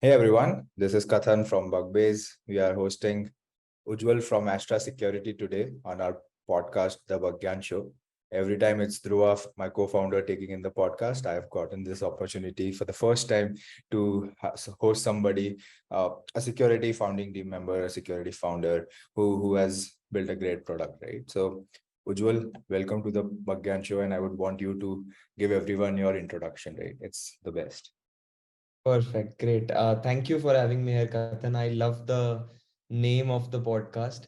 Hey everyone, this is Kathan from BugBase. We are hosting Ujwal from Astra Security today on our podcast, The Bugyan Show. Every time it's through of my co-founder taking in the podcast, I have gotten this opportunity for the first time to host somebody, a security founding team member, a security founder who has built a great product, right? So, Ujwal, welcome to the Bugyan Show, and I would want you to give everyone your introduction, right? It's the best. Perfect. Great. Thank you for having me here, Kathan. I love the name of the podcast,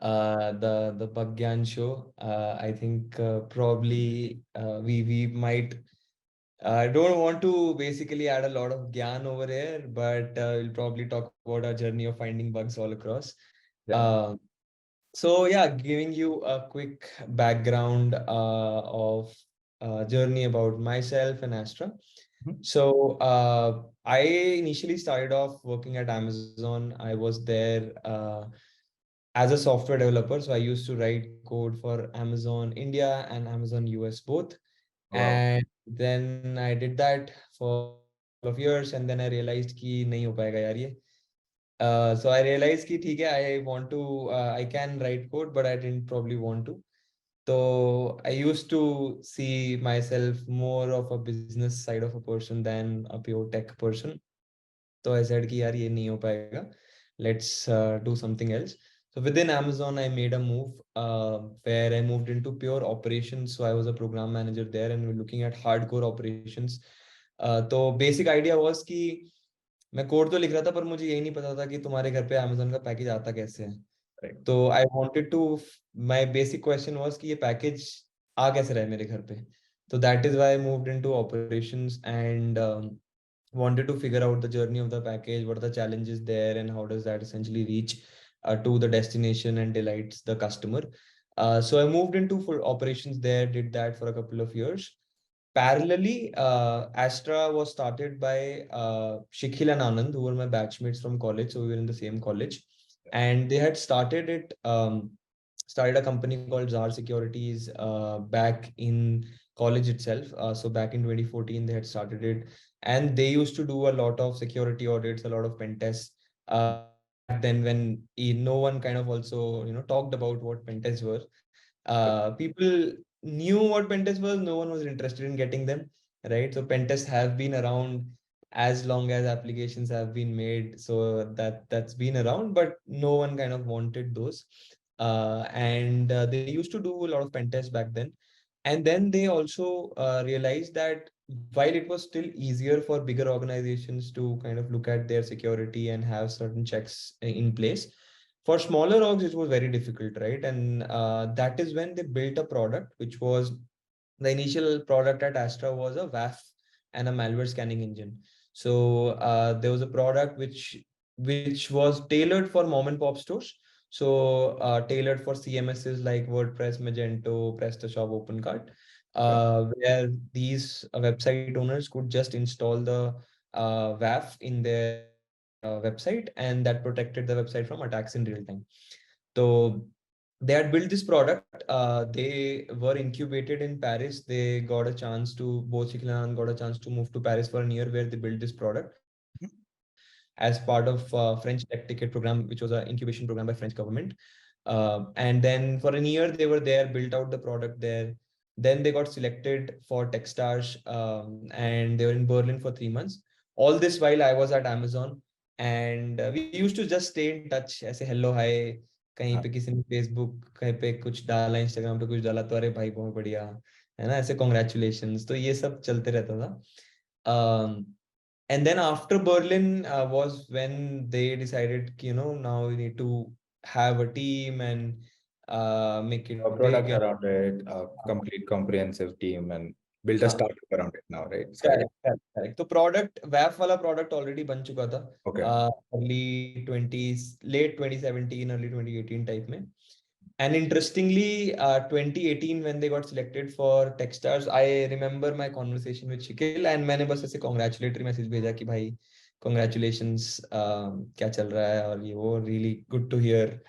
the Bhagyan Show. I think probably we might. I don't want to basically add a lot of gyan over here, but we'll probably talk about our journey of finding bugs all across. Yeah. Uh, so yeah, giving you a quick background of journey about myself and Astra. Mhm. So I initially started off working at Amazon. I was there as a software developer. So I used to write code for Amazon India and Amazon US both. Wow. And then I did that for a couple of years, and then I realized कि नहीं हो पाएगा यार ये. So I realized कि ठीक है, I want to, I can write code, but I didn't probably want to. So I used to see myself more of a business side of a person than a pure tech person. So I said कि यार ये नहीं हो पाएगा. Let's do something else. So within Amazon, I made a move where I moved into pure operations. So I was a program manager there, and we're looking at hardcore operations. तो basic idea was कि मैं code तो लिख रहा था, पर मुझे यही नहीं पता था कि तुम्हारे घर पे Amazon का पैकेज आता कैसे है. Right. तो I wanted to, my basic question was कि ये पैकेज आ कैसे रहा है मेरे घर पे. तो that is why I moved into operations and wanted to figure out the journey of the package, what are the challenges there, and how does that essentially reach to the destination and delights the customer. So I moved into full operations there, did that for a couple of years. Parallelly, Astra was started by Shikhil and Anand, who were my batchmates from college, so we were in the same college, and they had started a company called Zar Securities back in college itself. So back in 2014, they had started it, and they used to do a lot of security audits, a lot of pen tests. Back then, when no one kind of also talked about what pen tests were, people knew what pen test was. No one was interested in getting them, right? So pen tests have been around as long as applications have been made, so that's been around, but no one kind of wanted those. And they used to do a lot of pen tests back then. And then they also realized that while it was still easier for bigger organizations to kind of look at their security and have certain checks in place, for smaller orgs, it was very difficult, right? And that is when they built a product, which was the initial product at Astra was a WAF and a malware scanning engine. So there was a product which was tailored for mom and pop stores. So tailored for CMSs like WordPress, Magento, PrestaShop, OpenCart, where these website owners could just install the WAF in their website, and that protected the website from attacks in real time. So they had built this product. They were incubated in Paris. They got a chance to, both Shikil and Anand got a chance to move to Paris for a year where they built this product as part of French Tech Ticket program, which was an incubation program by French government. And then for a year they were there, built out the product there. Then they got selected for Techstars, and they were in Berlin for 3 months. All this while I was at Amazon, and we used to just stay in touch. ऐसे hello hi, कहीं पे किसी ने Facebook कहीं पे कुछ डाला, Instagram पे कुछ डाला, तो अरे भाई बहुत बढ़िया है ना, ऐसे कॉन्ग्रेचुलेशंस, तो ये सब चलते रहता था. And then after Berlin was when they decided, now we need to have a team and make A it big. product around it, a complete comprehensive team, and build a हाँ, startup around it now, right? Sky. correct, correct, correct. तो product वैप वाला product already बन चुका था Okay. Early 20s, late 2017, early 2018 type में. And interestingly, 2018 when they got selected for Techstars, I remember my conversation with Shikil, and मैंने बस ऐसे congratulatory message भेजा कि भाई congratulations, क्या चल रहा है और ये वो, really good to hear.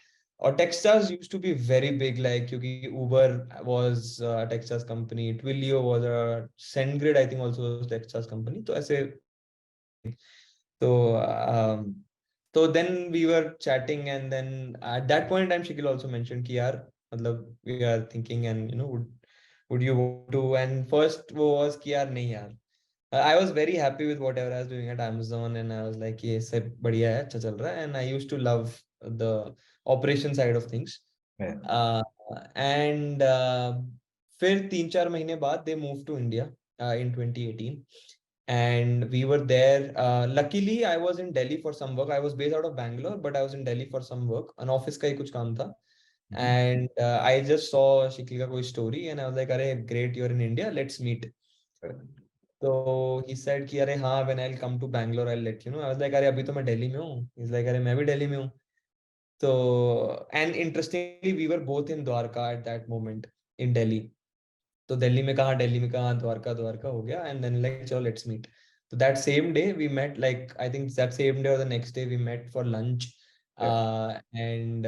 और Techstars used to be very big, like क्योंकि Uber was a Techstars company, Twilio was a SendGrid, I think also was Techstars company. तो ऐसे So then we were chatting, and then at that point in time, Shakil also mentioned कि यार मतलब we are thinking, and would you want to? And first वो was कि यार नहीं यार. I was very happy with whatever I was doing at Amazon, and I was like ये सब बढ़िया है, अच्छा चल रहा है, and I used to love the operation side of things. Yeah. And फिर 3-4 महीने बाद they moved to India in 2018. And we were there. Luckily, I was in Delhi for some work. I was based out of Bangalore, but I was in Delhi for some work. An office का ही कुछ काम था. And I just saw Shikil का कोई story, and I was like, "अरे great, you're in India. Let's meet." So he said कि अरे हाँ, when I'll come to Bangalore, I'll let you know. I was like, अरे अभी तो मैं दिल्ली में हूँ. He's like, अरे मैं भी दिल्ली में हूँ. So, and interestingly, we were both in Dwarka at that moment in Delhi. तो दिल्ली में कहाँ द्वारका द्वारका हो गया, एंड देन लाइक चलो let's meet. So that same day we met, like I think that same day or the next day we met for lunch. Yeah. And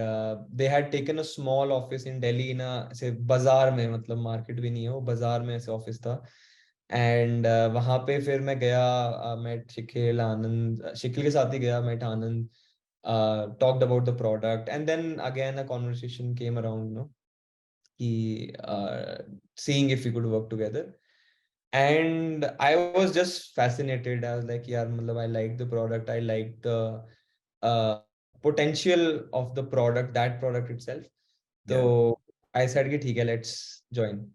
they had taken a small office in Delhi in a ऐसे बाजार में, मतलब market भी नहीं है वो, बाजार में ऐसे ऑफिस था. एंड वहां पे फिर मैं गया, मेट शिखिल आनंद, शिखिल के साथ ही गया, met Anand, talked about the product, and then again a conversation came around, seeing if we could work together. And I was just fascinated. I was like, yeah, I like the product, I like the potential of the product, that product itself. Yeah. So I said कि ठीक है, let's join.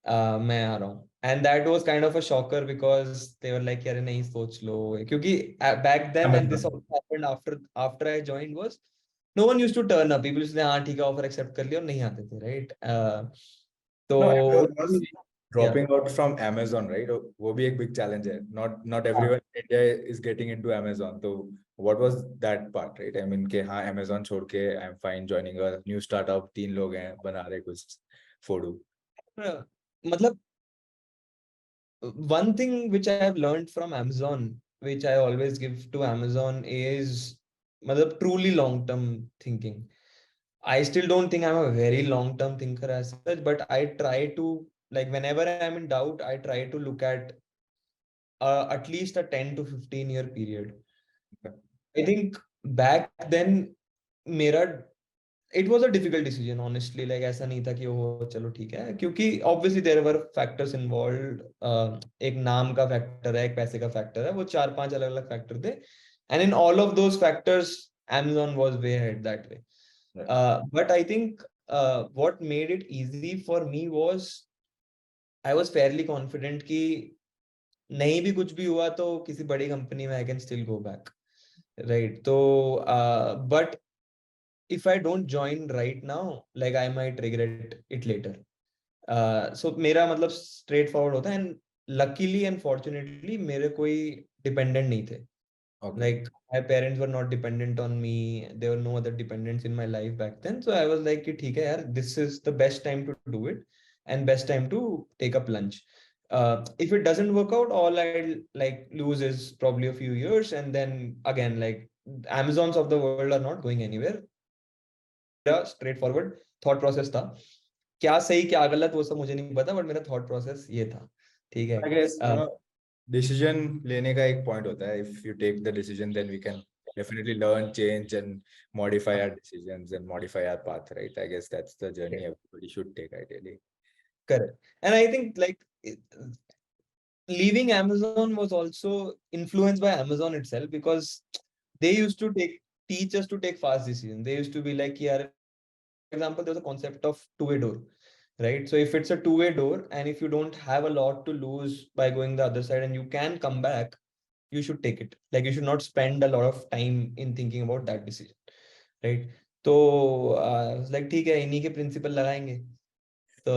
मैं आ रहा हूँ. And that was kind of a shocker because they were like यार नहीं सोच लो, क्योंकि back then, and this Amazon. also happened after I joined, was no one used to turn up. People used to say हाँ ठीक है, offer accept कर लिया, और नहीं आते थे, right? तो No, I was उस yeah. dropping out from Amazon, right? वो भी एक big challenge है. Not everyone in India is getting into Amazon. So what was that part, right? I mean कि हाँ Amazon छोड़ के I'm fine joining a new startup. 3 लोग हैं बना रहे कुछ फोड़ू. मतलब one thing which I have learned from Amazon, which I always give to Amazon, is मतलब truly long term thinking. I still don't think I'm a very long term thinker as such, but I try to, like, whenever I'm in doubt, I try to look at at least a 10 to 15 year period. I think back then, मेरा it was a difficult decision, honestly. Like ऐसा नहीं था कि वो चलो ठीक है, क्योंकि obviously there were factors involved. एक नाम का फैक्टर है, एक पैसे का फैक्टर है, वो 4-5 अलग अलग फैक्टर थे, and in all of those factors Amazon was way ahead that way. But I think what made it easy for me was I was fairly confident कि नहीं भी कुछ भी हुआ तो किसी बड़ी कंपनी में I can still go back, right? तो but if I don't join right now, like I might regret it later. So मेरा मतलब straight forward होता है, and luckily and fortunately मेरे कोई dependent नहीं थे. Okay. Like my parents were not dependent on me. There were no other dependents in my life back then. So I was like कि ठीक है यार, this is the best time to do it and best time to take up lunch. If it doesn't work out, all I'll like lose is probably a few years, and then again, like Amazons of the world are not going anywhere. मेरा straight forward thought process था. क्या सही क्या गलत वो सब मुझे नहीं पता, बट मेरा थॉट प्रोसेस ये था. ठीक है. I guess decision लेने का एक point होता है. If you take the decision, then we can definitely learn, change, and modify our decisions and modify our path, right? I guess that's the journey everybody should take ideally. Correct. And I think like leaving Amazon was also influenced by Amazon itself, because they used to teach us to take fast decisions. They used to be like, yeah, for example, there's a concept of two-way door, right? So if it's a two-way door, and if you don't have a lot to lose by going the other side and you can come back, you should take it. Like you should not spend a lot of time in thinking about that decision, right? So I was like, ठीक है, इन्हीं के principle लगाएंगे. So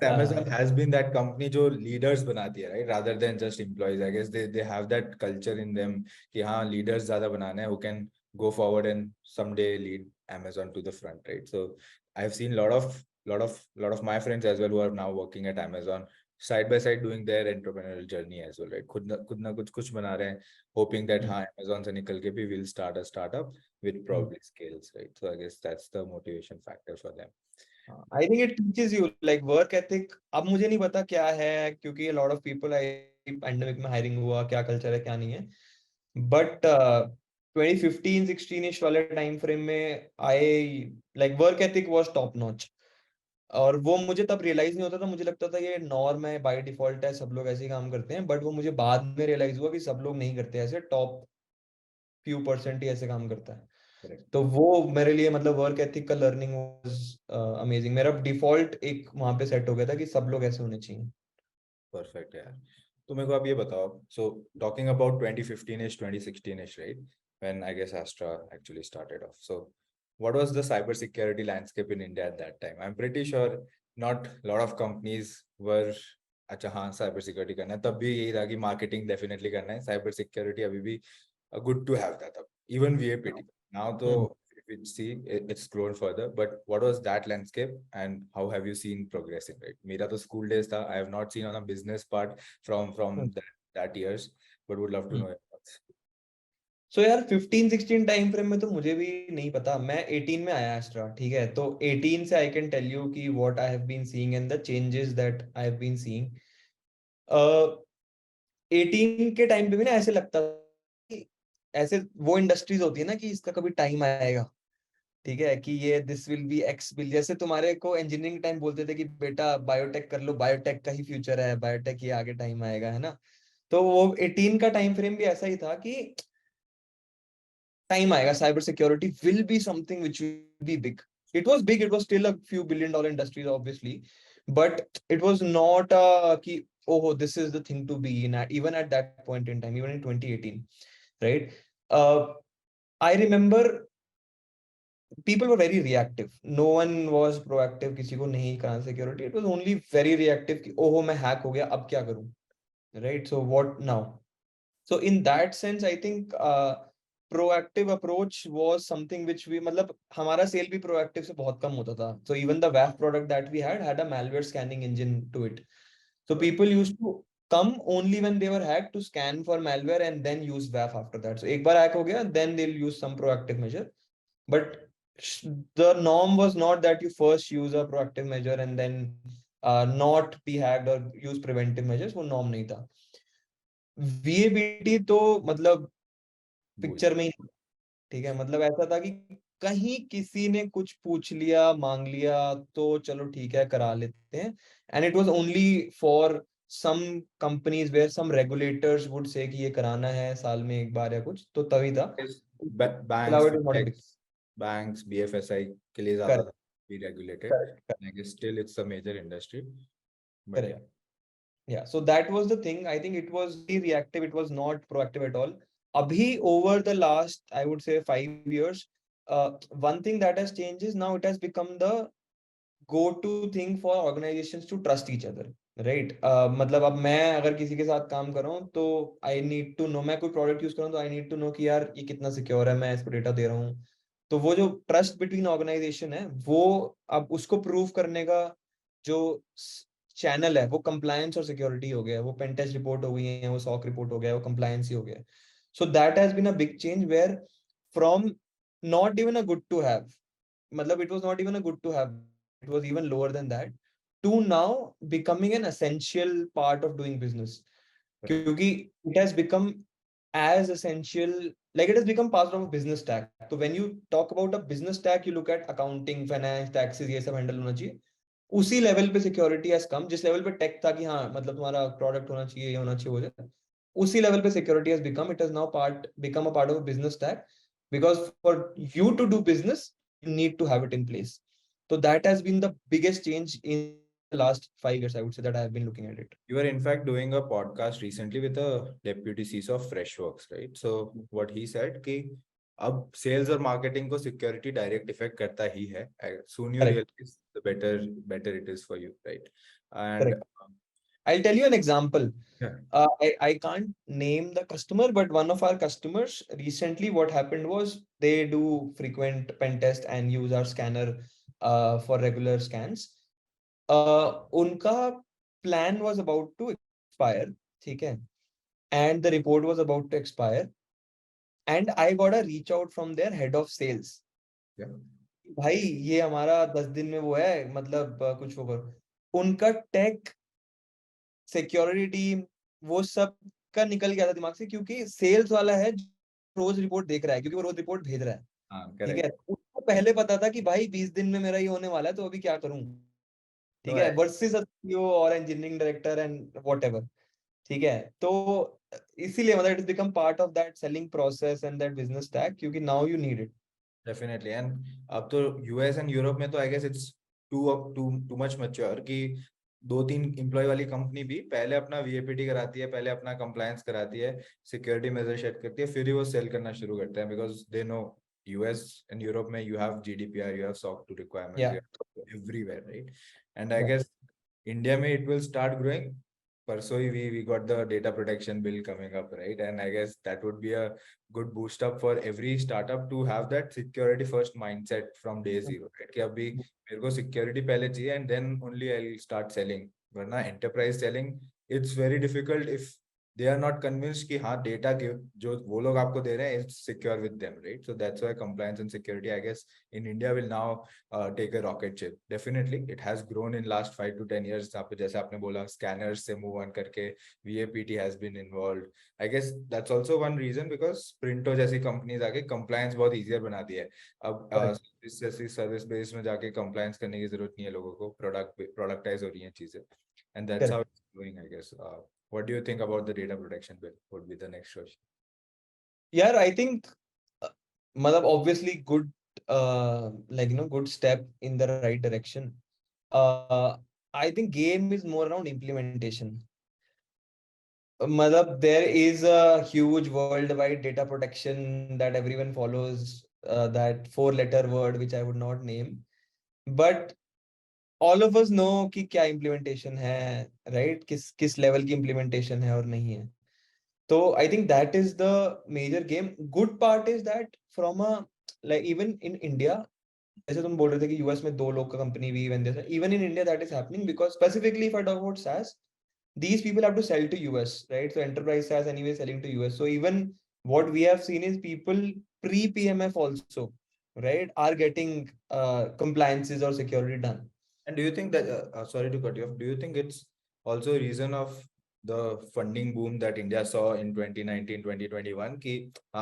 Amazon has been that company जो leaders बनाती है, right? Rather than just employees. I guess they have that culture in them कि हाँ leaders ज़्यादा बनाना है, who can go forward and someday lead Amazon to the front, right? So I've seen lot of my friends as well who are now working at Amazon side by side doing their entrepreneurial journey as well, right? खुद ना कुछ बना रहे हैं, hoping that हाँ Amazon से निकल के भी will start a startup with probably scales, right? So I guess that's the motivation factor for them. I think it teaches you like work ethic. अब मुझे नहीं पता क्या है, क्योंकि a lot of people, I pandemic में hiring हुआ, क्या culture है क्या नहीं है. बट 2015-16 वाले टाइम फ्रेम में I like work ethic was top notch. और वो मुझे तब रियलाइज नहीं होता था, मुझे लगता था ये नॉर्म है, बाय डिफॉल्ट है, सब लोग ऐसे ही काम करते हैं। बट वो मुझे बाद में रियलाइज हुआ कि सब लोग नहीं करते ऐसे, टॉप फ्यू परसेंट ही ऐसे काम करता है। Correct. तो वो मेरे लिए मतलब वर्क एथिक का लर्निंग वाज अमेजिंग। मेरा डिफॉल्ट एक वहां पे सेट हो गया था कि सब लोग ऐसे होने चाहिए। परफेक्ट यार। तो मेरे को आप ये बताओ, so talking about 2015 ish 2016 ish, right, when I guess Astra actually started off, so what was the cyber security landscape in India at that time? I'm pretty sure not a lot of companies were, अच्छा हाँ cyber security करना है, तब भी यही था कि marketing definitely करना है, साइबर सिक्योरिटी अभी भी गुड टू हैव था तब, इवन वीएपीटी। नाउ तो हम्म। if you see it's grown further, but what was that landscape and how have you seen progressing, right? Mera to school days tha, I have not seen on a business part from hmm. that years, but would love to know your thoughts. सो यार 15-16 time frame में तो मुझे भी नहीं पता। मैं 18 में आया एस्ट्रा, ठीक है, तो 18 से आई कैन टेल यू कि what I have been seeing and the changes that I have been seeing. 18 के टाइम पे भी ना ऐसे लगता था कि ऐसे वो इंडस्ट्रीज होती है ना कि इसका कभी टाइम आएगा, ठीक है, कि ये this will be x will, जैसे तुम्हारे को इंजीनियरिंग टाइम बोलते थे कि बेटा बायोटेक कर लो, बायोटेक का ही फ्यूचर है, बायोटेक ये आगे टाइम आएगा, है ना। तो वो 18 का टाइम फ्रेम भी ऐसा ही था कि टाइम आएगा, cyber security will be something which will be big. It was big, it was still a few billion dollar industries obviously, but it was not कि oh this is the thing to be in at, even at that point in time, even in 2018, right? I remember people were very reactive, no one was proactive, किसी को नहीं करना security, it was only very reactive कि ओहो मैं hack हो गया अब क्या करूं, right? So what now? So in that sense, I think proactive approach was something which we मतलब हमारा सेल भी proactive से बहुत कम होता था. So even the WAF product that we had a malware scanning engine to it. So But people used to come only when they were hacked to scan for malware and then use WAF after that. So एक बार hack हो गया, then they'll use some proactive measure. But the norm was not that you first use a proactive measure and then not be hacked or use preventive measures. वो norm नहीं था. वीएबीटी तो मतलब भूल picture में ही, ठीक है, मतलब ऐसा था कि कहीं किसी ने कुछ पूछ लिया मांग लिया तो चलो ठीक है करा लेते हैं। And it was only for some companies where some regulators would say कि ये कराना है साल में एक बार या कुछ, तो तभी था। banks, अलावा it was not a big. fintechs, banks, BFSI के लिए ज्यादा करेक्ट। था be regulated. Correct. I guess still it's a major industry, but yeah. Correct. Yeah, so that was the thing. I think it was very reactive. It was not proactive at all. Abhi, over the last, I would say 5 years, one thing that has changed is now it has become the go-to thing for organizations to trust each other, right? मतलब अब मैं अगर किसी के साथ काम कर रहा हूँ तो I need to know, मैं कोई प्रोडक्ट यूज कर रहा हूँ तो I need to know कि यार ये कितना सिक्योर है, मैं इसको डेटा दे रहा हूँ। तो वो जो ट्रस्ट बिटवीन ऑर्गेनाइजेशन है वो अब उसको प्रूव करने का जो चैनल है वो कंप्लायंस और सिक्योरिटी हो गया, वो पेन टेस्ट रिपोर्ट हो गई है, वो सॉक रिपोर्ट हो गया, वो कंप्लायंस ही हो गया। So that has been a big change where from not even a good to have, मतलब it was not even a good to have, it was even lower than that, to now becoming an essential part of doing business. Correct. क्योंकि it has become as essential, like it has become part of a business stack. So when you talk about a business stack, you look at accounting, finance, taxes, ये सब handle होना चाहिए। उसी level पे security has come, जिस level पे take था कि हाँ मतलब तुम्हारा प्रोडक्ट होना चाहिए, ये होना चाहिए, हो जाए, उसी लेवल पे security has become, it has now part become a part of a business stack, because for you to do business you need to have it in place. So that has been the biggest change in the last 5 years, I would say, that I have been looking at it. You were in fact doing a podcast recently with a deputy CISO of Freshworks, right? So what he said कि अब sales और marketing को security direct effect करता ही है. Soon you Correct. realize the better it is for you, right? And Correct. I'll tell you an example. yeah, I can't name the customer, but one of our customers recently, what happened was they do frequent pen test and use our scanner for regular scans. उनका plan was about to expire, ठीक है, and the report was about to expire, and I got a reach out from their head of sales. yeah, भाई ये हमारा 10 दिन में वो है, मतलब कुछ वो करो। उनका टेक सिक्योरिटी टीम वो सब का निकल गया था दिमाग से, क्योंकि सेल्स वाला है जो रोज रिपोर्ट देख रहा है, क्योंकि वो रोज रिपोर्ट भेज रहा है। हाँ ठीक है, करेक्ट। उसको पहले पता था कि भाई 20 दिन में मेरा ये होने वाला है, तो अभी क्या करूं। ठीक तो है, वर्सेस सीईओ और engineering director and whatever. ठीक है, तो इसीलिए मतलब it become part of that selling process and that business tag, क्योंकि now you need it. Definitely. And अब तो यूएस एंड यूरोप में तो I guess it's too much mature कि 2-3 एम्प्लॉय वाली कंपनी भी पहले अपना वीएपीटी कराती है, पहले अपना कंप्लायंस कराती है, सिक्योरिटी मेजर सेट करती है, फिर ही वो सेल करना शुरू करते हैं, because they know US and Europe में you have GDPR, you have SOC 2 requirements, या you have everywhere, right? And I या गेस इंडिया में इट विल स्टार्ट ग्रोइंग. परसों ही we got the data protection bill coming up, right? And I guess that would be a good boost up for every startup to have that security first mindset from day zero, right? कि अभी मेरे को security पहले चाहिए and then only I'll start selling. वरना enterprise selling, it's very difficult if they are not convinced कि हाँ data जो वो लोग आपको दे रहे हैं it's secure with them, right? So that's why compliance and security, I guess, in India will now take a rocket ship. Definitely, it has grown in last 5 to 10 years. आप जैसे आपने बोला scanners से move on करके VAPT has been involved. I guess that's also one reason because Printo जैसी companies आके compliance बहुत easier बना दिया है. अब करेक्ट सर्विस बेस में जाके compliance करने की जरूरत नहीं है लोगों को, productize हो रही हैं चीजें. And that's how correct. it's going, I guess. What do you think about the data protection bill? Would be the next question. यार आई थिंक मतलब obviously good, like good step in the right direction. I think game is more around implementation. मतलब there is a huge world wide data protection that everyone follows, that four letter word which I would not name, but all of us know कि क्या implementation है, right? किस किस level की implementation है और नहीं है। तो I think that is the major game. Good part is that from a, like even in India, जैसे तुम बोल रहे थे कि यूएस में 2 लोग का कंपनी भी, इवन जैसे even in India that is happening, because specifically if I talk about SaaS, these people have to sell to US, right? So enterprise SaaS anyway selling to US. So even what we have seen is people pre PMF also, right, are getting compliances or security done. And do you think that, sorry to cut you off, do you think it's also a reason of the funding boom that India saw in 2019, 2021 कि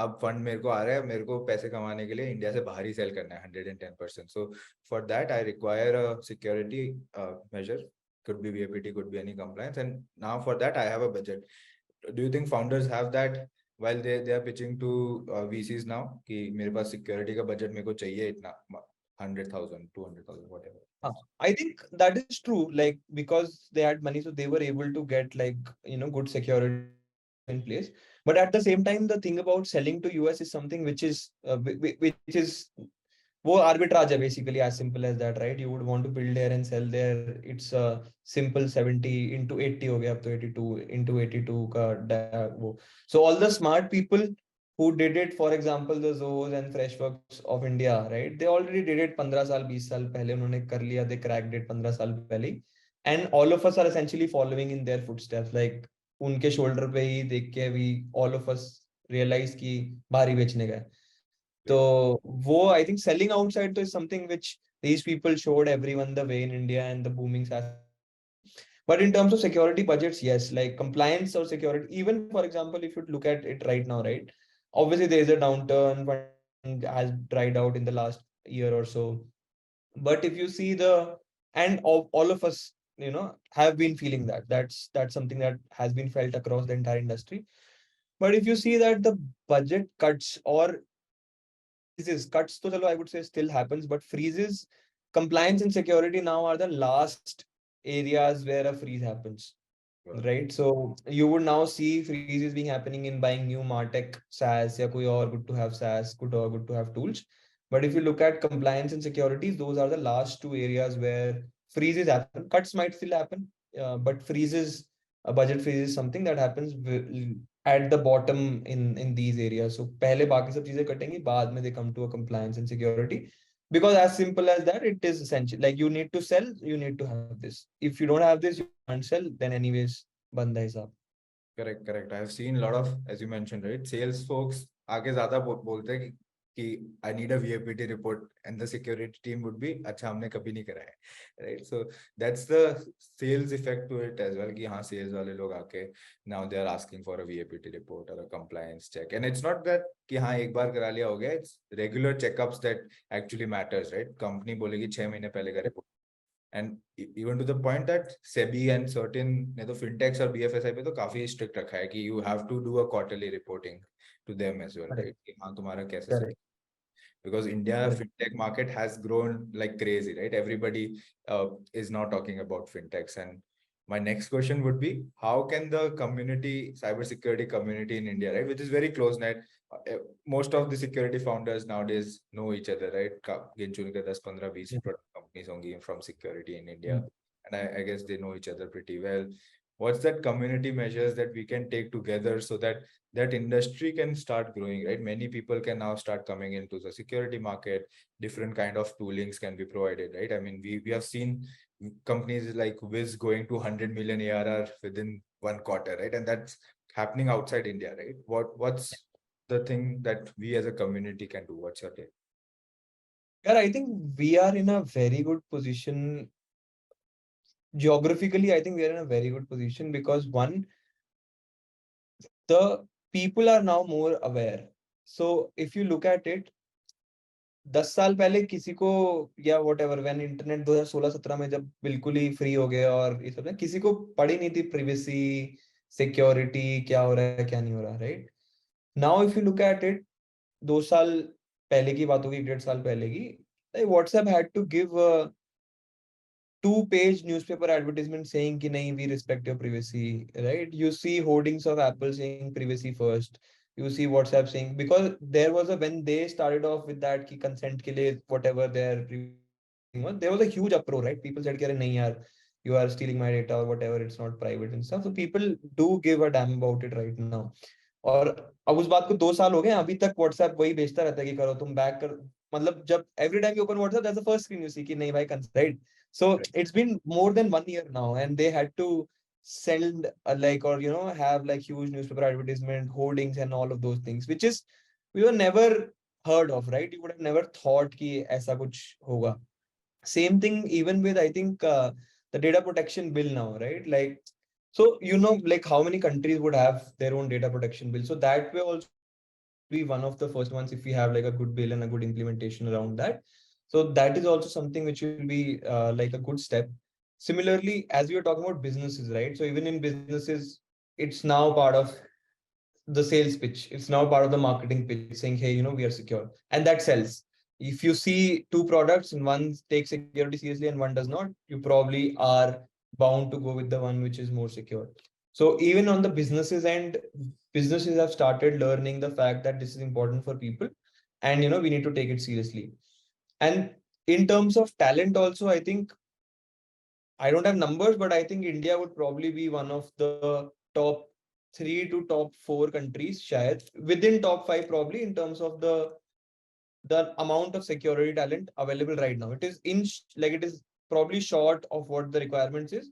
आप fund मेरे को आ रहा है, मेरे को पैसे कमाने के लिए इंडिया से बाहर ही सेल करना है 110%. So for that I require a security measure, could be VAPT, could be any compliance, and now for that I have a budget. Do you think founders have that while they are pitching to VCs now कि मेरे पास security का budget मेरे को चाहिए इतना 100,000, 200,000, whatever? I think that is true, like because they had money, so they were able to get like good security in place. But at the same time, the thing about selling to US is something which is which is वो arbitrage है basically, as simple as that, right? You would want to build there and sell there. It's a simple 70 into 80 हो गया, अब तो 82 into 82 का वो. So all the smart people who did it, for example, the Zoos and Freshworks of India, right? They already did it 15 साल 20 साल पहले उन्होंने कर लिया, they cracked it 15 साल पहले ही. And all of us are essentially following in their footsteps, like उनके shoulder पे ही देख के we all of us realize कि भारी बेचने गए. तो वो I think selling outside तो is something which these people showed everyone the way in India and the booming SaaS. But in terms of security budgets, yes, like compliance or security, even for example, if you look at it right now, right? Obviously, there is a downturn, funding has dried out in the last year or so. But if you see and all of us, have been feeling that. That's something that has been felt across the entire industry. But if you see that the budget cuts or freezes, cuts to I would say still happens, but freezes, compliance and security now are the last areas where a freeze happens. Sure. Right, so you would now see freezes being happening in buying new martech SaaS या कोई और good to have SaaS, good to have tools. But if you look at compliance and securities, those are the last 2 areas where freezes happen. Cuts might still happen, but freezes, a budget freeze is something that happens at the bottom in these areas. So पहले बाकी सब चीजें कटेंगी, बाद में they come to a compliance and security. Because as simple as that, it is essential. Like you need to sell, you need to have this. If you don't have this, you can't sell. Then anyways, बंद है हिसाब. Correct, correct. I have seen a lot of, as you mentioned, right? Sales folks आगे ज्यादा बोलते हैं कि I need a VAPT report, and the security team would be, अच्छा हमने कभी नहीं करा है, right? So that's the sales effect to it as well. कि हाँ sales वाले लोग आके now they are asking for a VAPT report or a compliance check, and it's not that कि हाँ एक बार करा लिया हो गया. It's regular checkups that actually matters, right? Company बोलेगी 6 महीने पहले करे, and even to the point that SEBI and certain नहीं तो fintechs और BFSI पे तो काफी strict रखा है कि you have to do a quarterly reporting to them as well, Correct. right? कि हाँ तुम्हारा कैसे Correct. because India Correct. fintech market has grown like crazy, right? Everybody is now talking about fintechs. And my next question would be, how can the community, cybersecurity community in India, right, which is very close net, most of the security founders nowadays know each other, right? गिन-चुन के 10, 15, 20 Mm, product companies होंगी from security in India, mm. and I guess they know each other pretty well. What's that community measures that we can take together so that that industry can start growing, right? Many people can now start coming into the security market. Different kind of toolings can be provided, right? I mean, we have seen companies like Wiz going to 100 million ARR within 1 quarter, right? And that's happening outside India, right? What's the thing that we as a community can do? What's your take? Yeah, I think we are in a very good position. Geographically, I think we are in a very good position because one, the people are now more aware. So if you look at it, 10 साल पहले किसी को या what ever when internet 2016-17 में जब बिल्कुल ही free हो गया और ये सब ना किसी को पड़ी नहीं थी प्रिवेसी सिक्योरिटी क्या हो रहा है क्या नहीं हो रहा right now if you look at it 2 साल पहले की बात होगी 1.5 साल पहले की WhatsApp had to give 2-page newspaper advertisement saying कि नहीं we respect your privacy right you see hoardings of Apple saying privacy first you see WhatsApp saying because there was a when they started off with that कि consent के लिए whatever their privacy thing was there was a huge uproar right people said कि अरे नहीं यार you are stealing my data or whatever it's not private and stuff so people do give a damn about it right now और अब उस बात को 2 साल हो गए अभी तक WhatsApp वही भेजता रहता है कि करो तुम बैक कर मतलब जब every time you open WhatsApp that's the first screen you see कि नहीं भाई consent right so it's been more than 1 year now, and they had to send like or have like huge newspaper advertisement, hoardings, and all of those things, which is we were never heard of, right? You would have never thought कि ऐसा कुछ होगा. Same thing even with I think the data protection bill now, right? Like so like how many countries would have their own data protection bill? So that way also I think we will be one of the first ones if we have like a good bill and a good implementation around that. So that is also something which will be like a good step. Similarly, as we were talking about businesses, right? So even in businesses, it's now part of the sales pitch. It's now part of the marketing pitch saying, hey, we are secure. And that sells. If you see two products and one takes security seriously and one does not, you probably are bound to go with the one which is more secure. So even on the businesses end, businesses have started learning the fact that this is important for people and we need to take it seriously. And in terms of talent also, I think I don't have numbers, but I think India would probably be one of the top 3 to top 4 countries, shayad, within top 5 probably in terms of the amount of security talent available right now. It is like it is probably short of what the requirements is,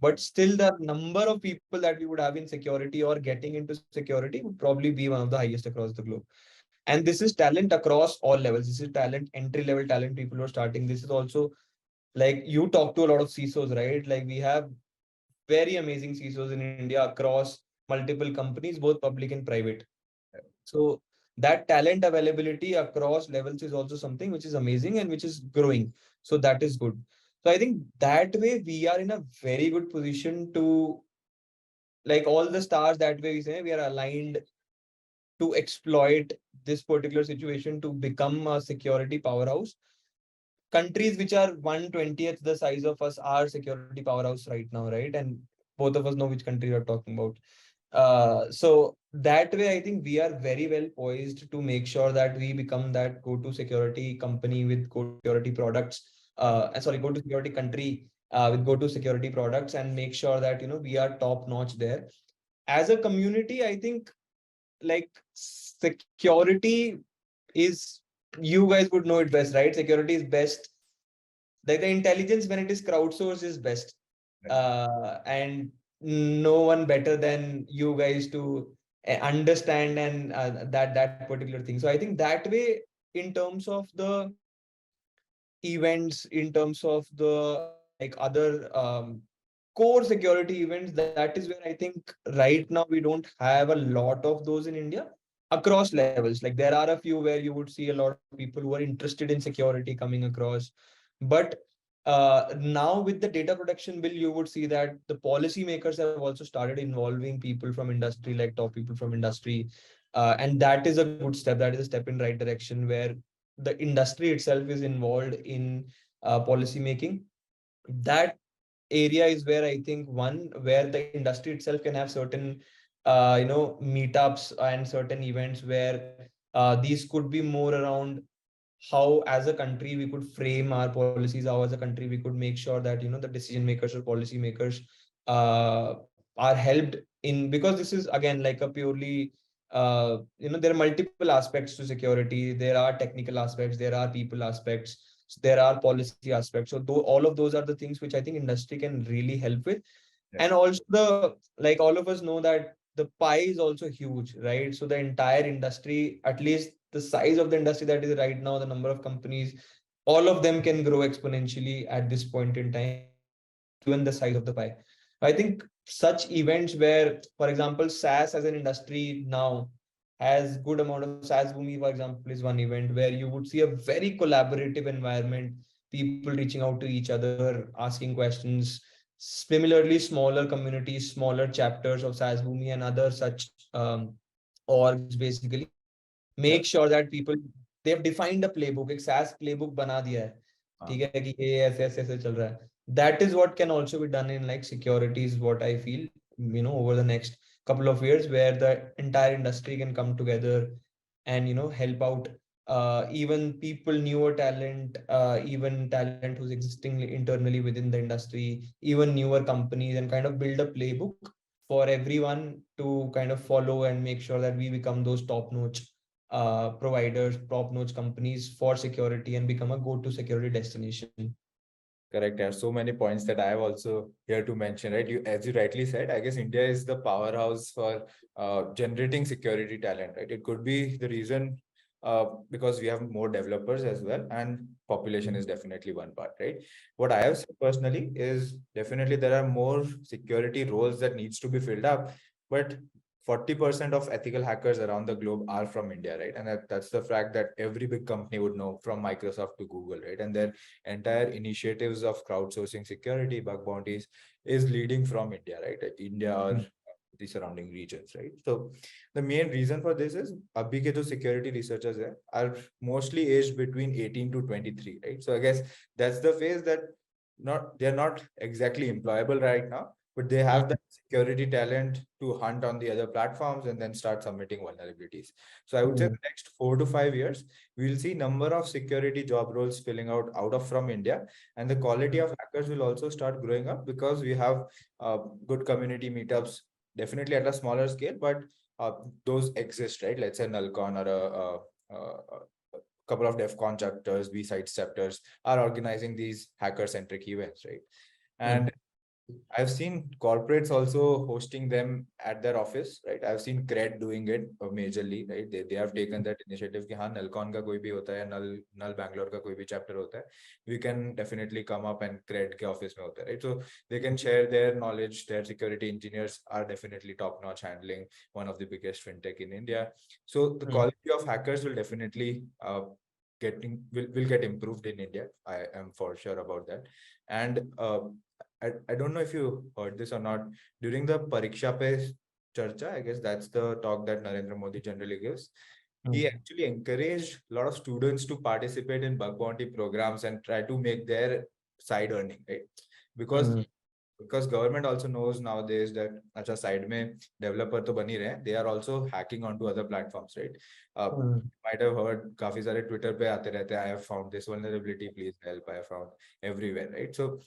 but still the number of people that we would have in security or getting into security would probably be one of the highest across the globe. And this is talent across all levels. This is talent, entry level talent, people who are starting. This is also like you talk to a lot of CISOs, right? Like we have very amazing CISOs in India across multiple companies, both public and private. So that talent availability across levels is also something which is amazing and which is growing. So that is good. So I think that way we are in a very good position to like all the stars that way we say we are aligned to exploit this particular situation to become a security powerhouse. Countries which are 1/20th the size of us are security powerhouse right now, right? And both of us know which country you're talking about. So that way, I think we are very well poised to make sure that we become that go-to security company with go-to security products. Sorry, go-to security country with go-to security products, and make sure that we are top notch there. As a community, I think like security is you guys would know it best, right? Security is best. Like the intelligence when it is crowdsourced is best. And no one better than you guys to understand and that particular thing. So I think that way in terms of the events, in terms of the like other core security events, that is where I think right now we don't have a lot of those in India across levels. Like there are a few where you would see a lot of people who are interested in security coming across. But now with the data protection bill, you would see that the policymakers have also started involving people from industry, like top people from industry. And that is a good step. That is a step in right direction where the industry itself is involved in policy making. That area is where I think one where the industry itself can have certain meetups and certain events where these could be more around how as a country we could frame our policies, how as a country we could make sure that the decision makers or policy makers are helped in, because this is again like a purely there are multiple aspects to security. There are technical aspects, there are people aspects, there are policy aspects. So though all of those are the things which I think industry can really help with. Yeah. And also the like all of us know that the pie is also huge, right? So the entire industry, at least the size of the industry that is right now, the number of companies, all of them can grow exponentially at this point in time, given the size of the pie. I think such events where, for example, SaaS as an industry now has good amount of SaaS Boomi, for example, is one event where you would see a very collaborative environment, people reaching out to each other, asking questions. Similarly, smaller communities, smaller chapters of SaaS Boomi and other such orgs basically Yeah. make sure that people, they have defined a playbook, एक SaaS playbook बना दिया है, ठीक है कि ये ऐसे ऐसे ऐसे चल रहा है. That is what can also be done in like security is what I feel, over the next couple of years, where the entire industry can come together and help out even people, newer talent, even talent who's existing internally within the industry, even newer companies, and kind of build a playbook for everyone to kind of follow and make sure that we become those top notch providers, top notch companies for security and become a go-to security destination. Correct. There are so many points that I have also here to mention, right? You, as you rightly said, I guess India is the powerhouse for generating security talent, right? It could be the reason because we have more developers as well, and population is definitely one part, right? What I have said personally is definitely there are more security roles that needs to be filled up, but 40% of ethical hackers around the globe are from India, right? And that's the fact that every big company would know, from Microsoft to Google, right? And their entire initiatives of crowdsourcing security, bug bounties is leading from India, right? India or the surrounding regions, right? So the main reason for this is abhi ke jo security researchers are mostly aged between 18 to 23, right? So I guess that's the phase that they're not exactly employable right now, but they have the security talent to hunt on the other platforms and then start submitting vulnerabilities. So I would say the next 4 to 5 years, we'll see number of security job roles filling out of from India, and the quality of hackers will also start growing up because we have good community meetups, definitely at a smaller scale, but those exist, right? Let's say Nalcon or a couple of DEFCON chapters, B-side chapters are organizing these hacker-centric events, right? And I've seen corporates also hosting them at their office, right? I've seen CRED doing it majorly, right? They have taken that initiative कि हाँ नलकॉन का कोई भी होता है, नल बैंगलोर का कोई भी chapter होता है, we can definitely come up and CRED के office में होता है, right? So they can share their knowledge. Their security engineers are definitely top notch, handling one of the biggest fintech in India. So the quality of hackers will definitely will get improved in India. I am for sure about that. And I don't know if you heard this or not. During the Pariksha Pe Charcha, I guess that's the talk that Narendra Modi generally gives. He actually encouraged a lot of students to participate in bug bounty programs and try to make their side earning, right? Because government also knows nowadays that acha side mein developer to bani rahe, they are also hacking onto other platforms, right? You might have heard काफी सारे Twitter पे आते रहते हैं, I have found this vulnerability, please help, I have found everywhere, right? So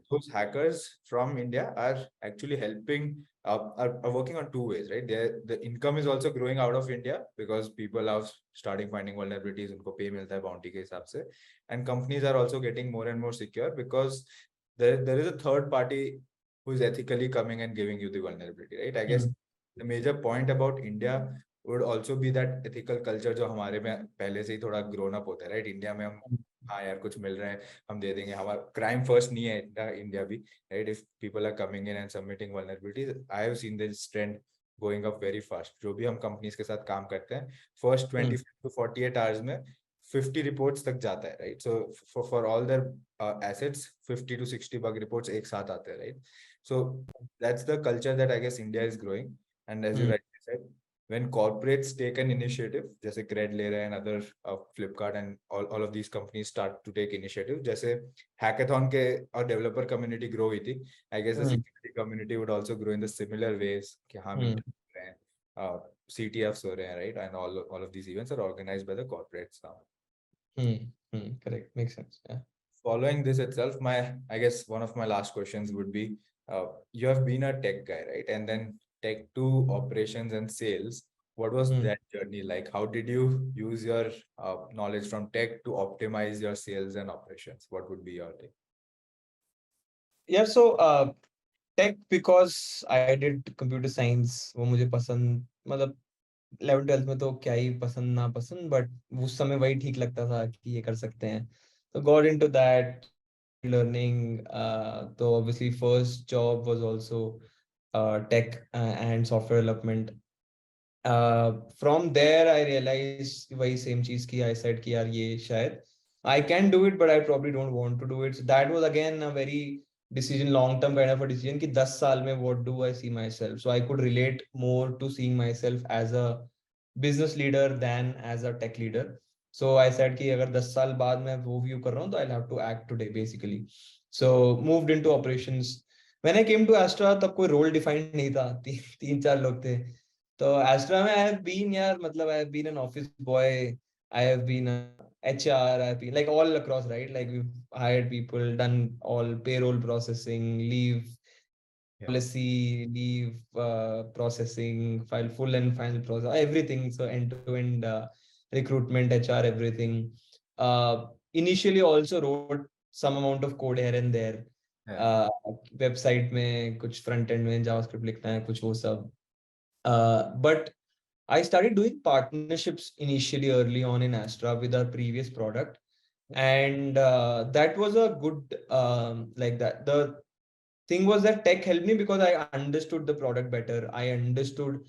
those hackers from India are actually helping, are working on two ways, right? The income is also growing out of India because people are starting finding vulnerabilities, उनको pay मिलता है bounty के हिसाब से, and companies are also getting more and more secure because there is a third party who is ethically coming and giving you the vulnerability, right? I guess the major point about India would also be that ethical culture जो हमारे में पहले से ही थोड़ा grown up होता है, right? India में हम हाँ यार कुछ मिल रहा है हम दे देंगे, हमारा क्राइम फर्स्ट नहीं है इंडिया भी, right? If people are coming in and submitting vulnerabilities, I have seen this trend going up very fast. जो भी हम कंपनीज के साथ काम करते हैं, फर्स्ट 24 to 48 hours में 50 रिपोर्ट्स तक जाता है, right? So for all their assets 50 to 60 bug reports एक साथ आते हैं, right? So that's the culture that I guess India is growing. And as you rightly said, when corporates take an initiative, जैसे Cred ले रहे हैं, other Flipkart and all of these companies start to take initiative, जैसे hackathon के और developer community grow हुई थी, I guess the security community would also grow in the similar ways कि हाँ meet रहे हैं, CTFs हो रहे हैं, right? And all of these events are organized by the corporates now. Correct, makes sense. Yeah. Following this itself, I guess one of my last questions would be, you have been a tech guy, right? And then tech to operations and sales. What was that journey like? How did you use your knowledge from tech to optimize your sales and operations? What would be your take? Yeah, so tech, because I did computer science, वो मुझे पसंद, मतलब 11th 12th में तो क्या ही पसंद ना पसंद, बट उस समय वही ठीक लगता था कि ये कर सकते हैं, तो got into that learning. So obviously first job was also tech and software development. From there I realized वही same चीज की, I said कि यार ये शायद I can do it but I probably don't want to do it. So that was again a very decision, long term kind of a decision कि 10 साल में what do I see myself. So I could relate more to seeing myself as a business leader than as a tech leader. So I said कि अगर 10 साल बाद मैं वो view कर रहा हूँ तो I'll have to act today basically. So moved into operations. When I came to Astra तब कोई role defined नहीं था, तीन चार लोग थे. तो Astra में I have been यार, मतलब I have been an office boy, I have been a HR, I have been like all across, right? Like we've hired people, done all payroll processing, leave policy, leave processing, file full and final process, everything. So end-to-end recruitment, HR, everything. Initially also wrote some amount of code here and there. Website में कुछ front end में JavaScript लिखना है, कुछ वो सब. But I started doing partnerships initially early on in Astra with our previous product. And that was a good, like that. The thing was that tech helped me because I understood the product better. I understood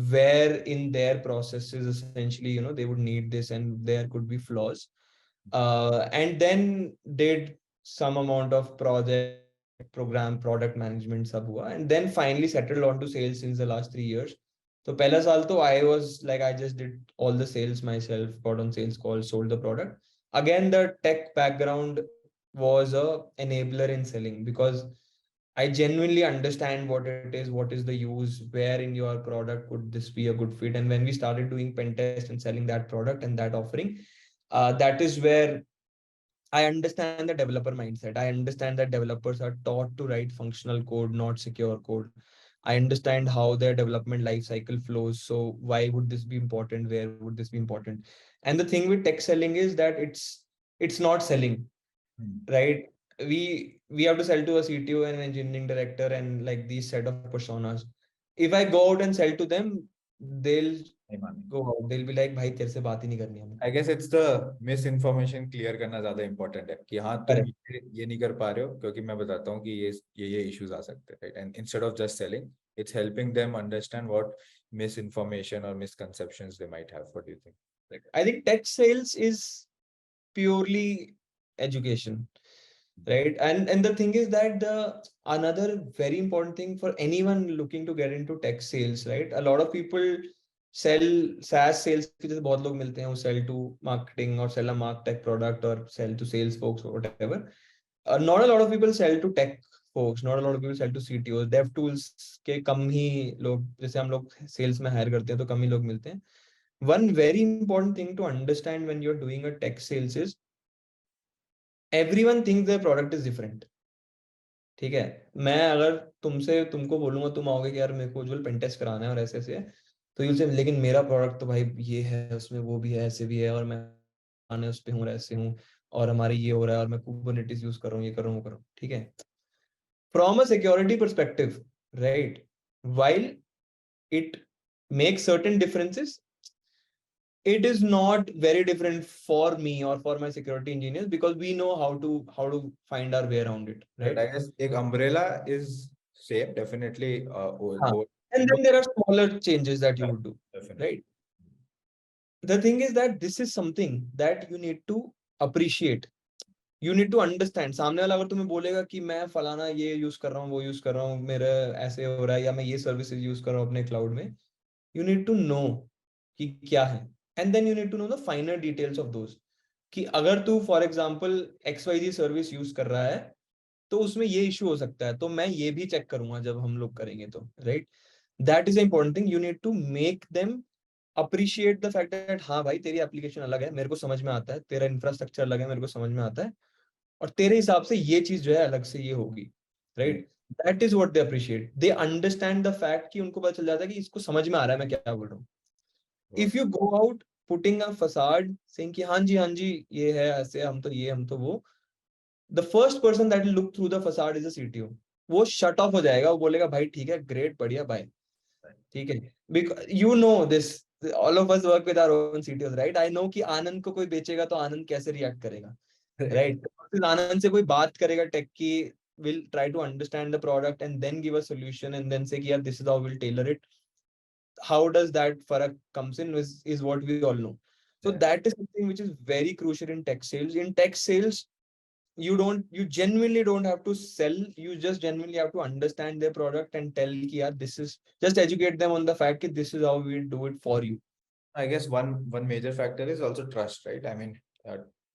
where in their processes, essentially, they would need this and there could be flaws. And then did some amount of project, program, product management, sab hua, and then finally settled on to sales since the last 3 years. So pehla saal to I was like, I just did all the sales myself, got on sales calls, sold the product. Again, the tech background was a enabler in selling because I genuinely understand what it is, what is the use, where in your product could this be a good fit. And when we started doing pen test and selling that product and that offering, that is where I understand the developer mindset. I understand that developers are taught to write functional code, not secure code. I understand how their development life cycle flows. So why would this be important? Where would this be important? And the thing with tech selling is that it's not selling, right? We have to sell to a CTO and an engineering director and like these set of personas. If I go out and sell to them, they'll go out. They'll be like, भाई तेरे से बात ही नहीं करनी हमें. I guess it's the misinformation clear करना ज्यादा important है कि हाँ तुम ये नहीं कर पा रहे हो क्योंकि मैं बताता हूँ कि ये issues आ सकते हैं, right? And instead of just selling, it's helping them understand what misinformation or misconceptions they might have. What do you think? Like, I think tech sales is purely education, right? And the thing is that the another very important thing for anyone looking to get into tech sales, right? A lot of people sell SaaS sales के जैसे बहुत लोग मिलते हैं, वो sell to marketing or sell a martech product or sell to sales folks or whatever. Not a lot of people sell to tech folks, not a lot of people sell to CTOs. Dev tools के कम ही लोग, जैसे हम लोग sales में hire करते हैं तो कम ही लोग मिलते हैं. One very important thing to understand when you're doing a tech sales is everyone thinks their product is different. ठीक है, मैं अगर तुमको बोलूंगा, तुम आओगे कि यार मेरे को उज्जवल पेन टेस्ट कराना है और ऐसे ऐसे है, तो यूल से लेकिन मेरा प्रोडक्ट तो भाई ये है, उसमें वो भी है, ऐसे भी है, और मैं आने उस पे हूँ, ऐसे हूँ, और हमारे ये हो रहा है, और मैं कुबरनेटिस यूज कर रहा हूँ, ये कर रहा हूँ, वो कर रहा हूँ. ठीक है, from a security perspective, right, while it makes certain differences, it is not very different for me or for my security engineers, because we know how to find our way around it, Right. right? I guess एक umbrella is same, definitely. Huh. And then there are smaller changes that you would do, Definitely. right? The thing is that this is something that you need to appreciate. You need to understand. सामने वाला अगर तुम्हें बोलेगा कि मैं फलाना ये use कर रहा हूँ, वो यूज कर रहा हूँ, मेरा ऐसे हो रहा है, या मैं ये सर्विसेज यूज कर रहा हूँ अपने क्लाउड में, you need to know कि क्या है, and then you need to know the finer details of those. कि अगर तू for example XYZ service use कर रहा है, तो उसमें ये इशू हो सकता है, तो मैं ये भी चेक करूंगा जब हम लोग करेंगे तो, right? That is important thing. You need to make them appreciate the fact that हाँ भाई, तेरी एप्लीकेशन अलग है, मेरे को समझ में आता है, तेरा इंफ्रास्ट्रक्चर अलग है, मेरे को समझ में आता है, और तेरे हिसाब से ये चीज जो है अलग से ये होगी, right? That is what they appreciate. They understand the fact कि उनको पता चल जाता है कि इसको समझ में आ रहा है मैं क्या बोल रहा हूँ. If you go out putting a facade saying कि हाँ जी ये है ऐसे, हम तो ये हम तो वो, the first person that will look through the facade is the CTO. वो शट ऑफ हो जाएगा, वो बोलेगा भाई ठीक है, ग्रेट, बढ़िया, बाय. ठीक है, because you know this, all of us work with our own CTOs, right? I know कि आनंद को कोई बेचेगा तो आनंद कैसे रिएक्ट करेगा, राइट? फिर आनंद से कोई बात करेगा टेक की, will try to understand the product and then give a solution and then say कि यार this is how we'll tailor it. How does that farak comes in is what we all know. So that is something which is very crucial in tech sales. In tech sales, you genuinely don't have to sell. You just genuinely have to understand their product and tell कि यार this is, just educate them on the fact that this is how we do it for you. I guess one major factor is also trust, right? I mean,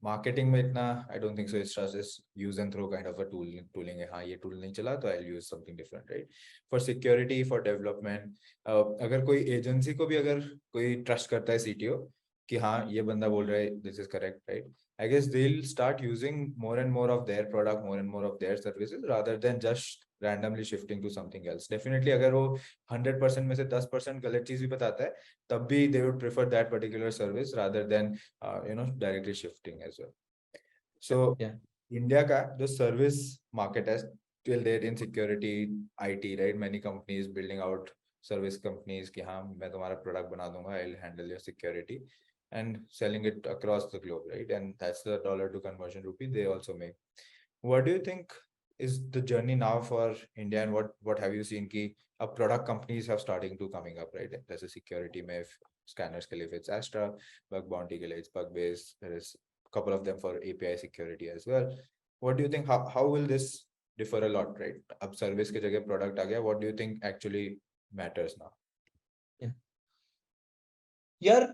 marketing में इतना I don't think so. It's trust is use and throw kind of a tooling है. हाँ ये tool नहीं चला तो I'll use something different, right? For security, for development, अगर कोई agency को भी अगर कोई trust करता है CTO कि हाँ ये बंदा बोल रहा है this is correct, right? I guess they'll start using more and more of their product, more and more of their services rather than just randomly shifting to something else. Definitely अगर वो 100% में से 10% गलत चीज भी बताता है तब भी they would prefer that particular service rather than directly shifting as well. So Yeah. India का जो service market है till date in security IT, right? Many companies building out service companies कि हाँ मैं तुम्हारा product बना दूंगा, I'll handle your security and selling it across the globe, right? And that's the dollar to conversion rupee they also make. What do you think is the journey now for India, and what have you seen ki product companies have starting to coming up, right? There's a security में scanners के लिए it's Astra, bug bounty के लिए it's BugBase. There is a couple of them for API security as well. What do you think? How will this differ a lot, right? अब service के जगह product आ गया. What do you think actually matters now? Yeah. यार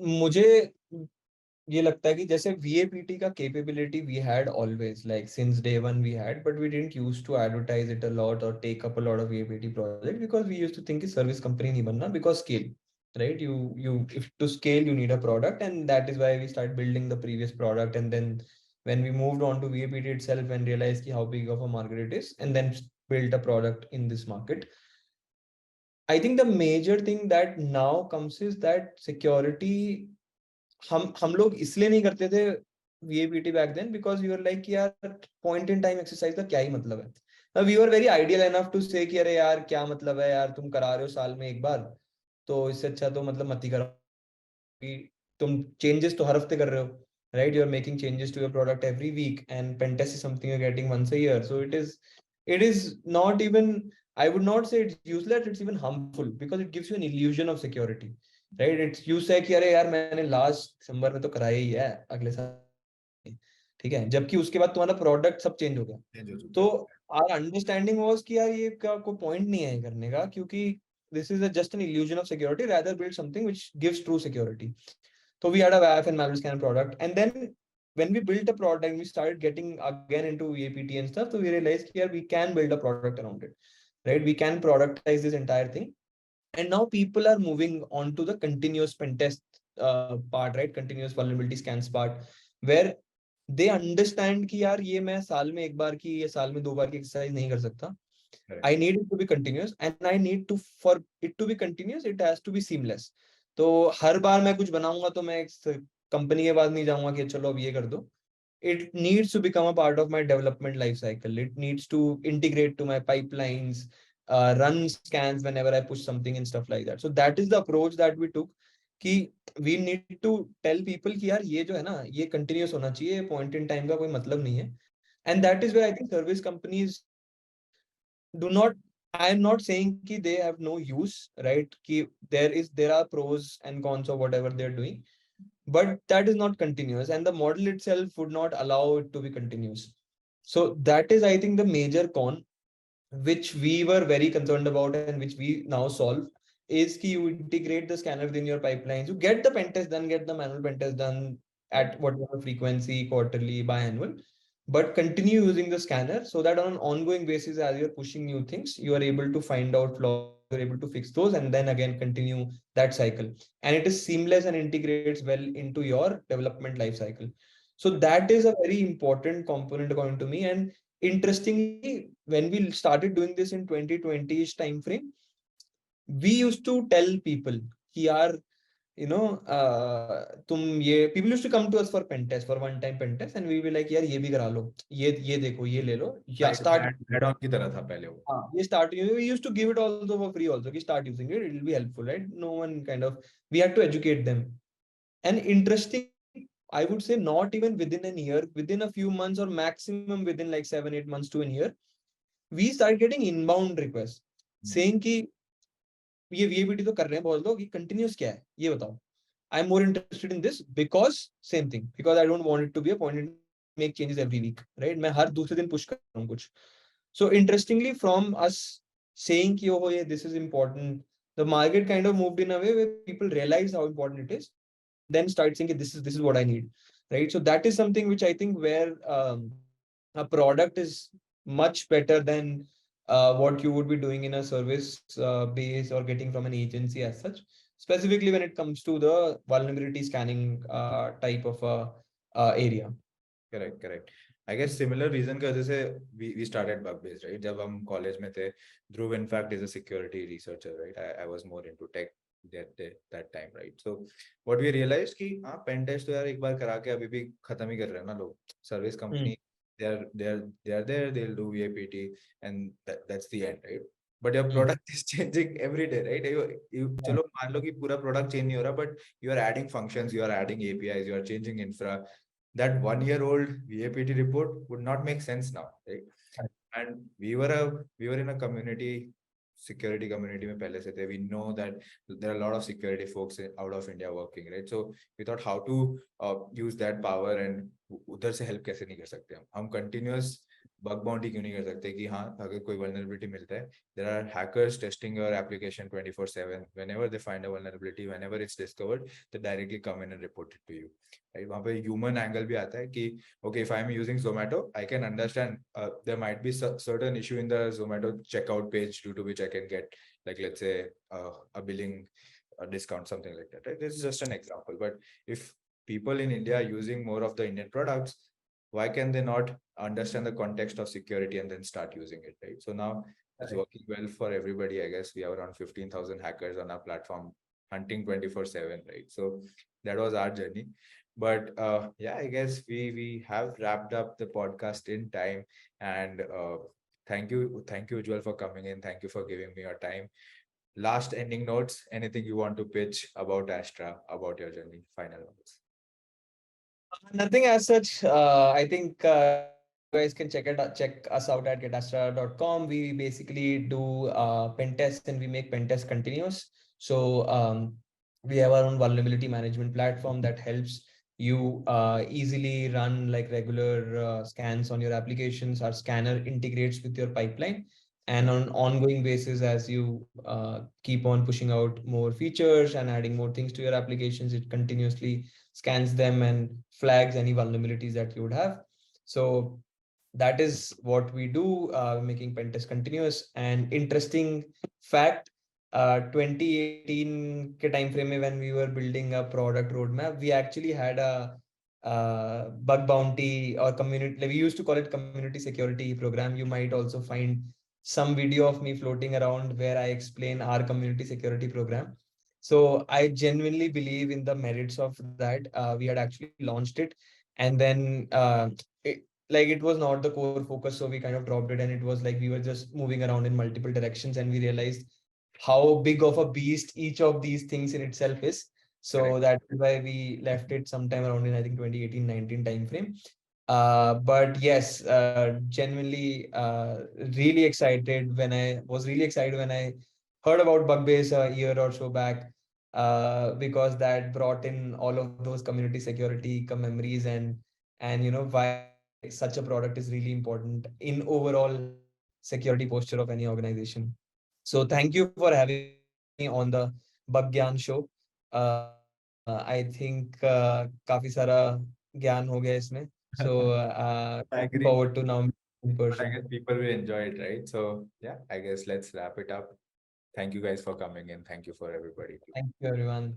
मुझे ये लगता है कि जैसे VAPT का capability we had always, like since day one we had, but we didn't used to advertise it a lot or take up a lot of VAPT project because we used to think कि service company नहीं बनना because scale, right? You if to scale you need a product, and that is why we started building the previous product, and then when we moved on to VAPT itself and realized कि how big of a market it is, and then built a product in this market. I think the major thing that now comes is that security हम लोग इसलिए नहीं करते थे VAPT back then because you are like यार point in time exercise का क्या ही मतलब है. We are very ideal enough to say कि अरे यार क्या मतलब है यार, तुम करा रहे हो साल में एक बार, तो इससे अच्छा तो मतलब मत ही करो. तुम चेंजेस तो हर हफ्ते कर रहे हो, right? You're making changes to your product every week, and pen test is something you're getting once a year. So it is not even, I would not say it's useless, it's even harmful because it gives you an illusion of security, right? It's you say कि अरे यार मैंने last दिसंबर में तो कराया ही है, अगले साल ठीक है, जबकि उसके बाद तुम्हारा प्रोडक्ट सब चेंज हो गया. तो our understanding was कि यार ये का कोई पॉइंट नहीं है करने का, क्योंकि this is just an illusion of security, rather build something which gives true security. So we had a WAF and malware scanner product, and then when we built a product and we started getting again into VAPT and stuff, so we realized here we can build a product around it, right? We can productize this entire thing, and now people are moving on to the continuous pen test part, right? Continuous vulnerability scans part, where they understand कि यार ये मैं साल में एक बार की, ये साल में दो बार की एक्सरसाइज नहीं कर सकता. I need it to be continuous, and I need to, for it to be continuous, it has to be seamless. तो हर बार मैं कुछ बनाऊंगा तो मैं कंपनी के पास नहीं जाऊंगा कि चलो अब ये कर दो. It needs to become a part of my development life cycle. It needs to integrate to my pipelines, run scans whenever I push something and stuff like that. So that is the approach that we took. कि we need to tell people कि यार ये जो है ना ये continuous होना चाहिए, point in time का कोई मतलब नहीं है. And that is where I think service companies do not, I am not saying कि they have no use, right? कि there are pros and cons of whatever they're doing, but that is not continuous, and the model itself would not allow it to be continuous. So that is, I think, the major con which we were very concerned about and which we now solve, is कि you integrate the scanner within your pipelines, you get the pen test done, get the manual pen test done at whatever frequency, quarterly, biannual, but continue using the scanner so that on an ongoing basis, as you're pushing new things, you are able to find out flaws, you're able to fix those, and then again continue that cycle. And it is seamless and integrates well into your development life cycle. So that is a very important component according to me. And interestingly, when we started doing this in 2020ish time frame, we used to tell people कि यार, तुम ये, people used to come to us for pen test, for one time pen test, and we will like यार ये भी करा लो, ये देखो, ये ले लो, या लाइक start. एड ऑन की तरह था पहले वो. हाँ, ये start, we used to give it also for free also, कि start using it, it will be helpful, right? No one kind of, we had to educate them. And interestingly, I would say not even within a year, within a few months, or maximum within like 7-8 months to a year, we started getting inbound requests saying कि ये video तो कर रहे हैं बहुत लोग, ये continuous क्या है ये बताओ. I am more interested in this because same thing, because I don't want it to be a point make changes every week, right? मैं हर दूसरे दिन पुश कर रहा हूँ कुछ. So interestingly from us saying कि oh yeah, this is important, the market kind of moved in a way where people realize how important it is and then start saying this is what I need, right? So that is something which I think where a product is much better than what you would be doing in a service base or getting from an agency as such, specifically when it comes to the vulnerability scanning type of area. Correct correct. I guess similar reason की वजह से we started BugBase, right? जब हम college में थे, Dhruv in fact is a security researcher, right? I was more into tech that time, right? So what we realized कि हाँ, pen test तो यार एक बार करा के अभी भी खत्म ही कर रहे हैं ना लोग. Service company, they are there, they'll do VAPT and that's the end, right? But your product is changing every day, right? चलो मान लो कि पूरा प्रोडक्ट चेंज नहीं हो रहा, but you are adding functions, you are adding APIs, you are changing infra. That 1-year-old VAPT report would not make sense now, right? And we were in a community, security community में पहले से थे. We know that there are a lot of security folks out of India working, right? So we thought how to use that power and उधर से help कैसे नहीं कर सकते हम continuous bug bounty क्यों नहीं कर सकते कि हाँ, अगर कोई vulnerability मिलता है, there are hackers testing your application 24/7. Whenever they find a vulnerability, whenever it's discovered, they directly come in and report it to you, right? वहाँ पे human angle भी आता है कि okay, if I'm using Zomato, I can understand there might be certain issue in the Zomato checkout page due to which I can get, like, let's say a billing, a discount, something like that, right? This is just an example. But if people in India are using more of the Indian products, why can they not understand the context of security and then start using it, right? So now it's working well for everybody. I guess we have around 15,000 hackers on our platform hunting 24/7, right? So that was our journey. But yeah, I guess we have wrapped up the podcast in time. And thank you Ujwal for coming in. Thank you for giving me your time. Last ending notes, anything you want to pitch about Astra, about your journey, final notes? Nothing as such. I think you guys can check us out at getastra.com. We basically do pen tests and we make pen tests continuous. So we have our own vulnerability management platform that helps you easily run like regular scans on your applications. Our scanner integrates with your pipeline, and on an ongoing basis, as you keep on pushing out more features and adding more things to your applications, it continuously scans them and flags any vulnerabilities that you would have. So that is what we do, making pen test continuous. And interesting fact, 2018 के time frame में when we were building a product roadmap, we actually had a bug bounty or community, like we used to call it community security program. You might also find some video of me floating around where I explain our community security program. So I genuinely believe in the merits of that. We had actually launched it, and then it was not the core focus, so we kind of dropped it, and it was like we were just moving around in multiple directions, and we realized how big of a beast each of these things in itself is. So that's why we left it sometime around in I think 2018-19 time frame. But yes, genuinely really excited when I heard about BugBase a year or so back, because that brought in all of those community security memories, and why such a product is really important in overall security posture of any organization. So thank you for having me on the BugGyan show. I think काफी सारा ज्ञान हो गया इसमें. So I looking agree. forward to now in But I person. guess people will enjoy it, right? So yeah, I guess let's wrap it up. Thank you guys for coming in. Thank you for everybody. Thank you, everyone.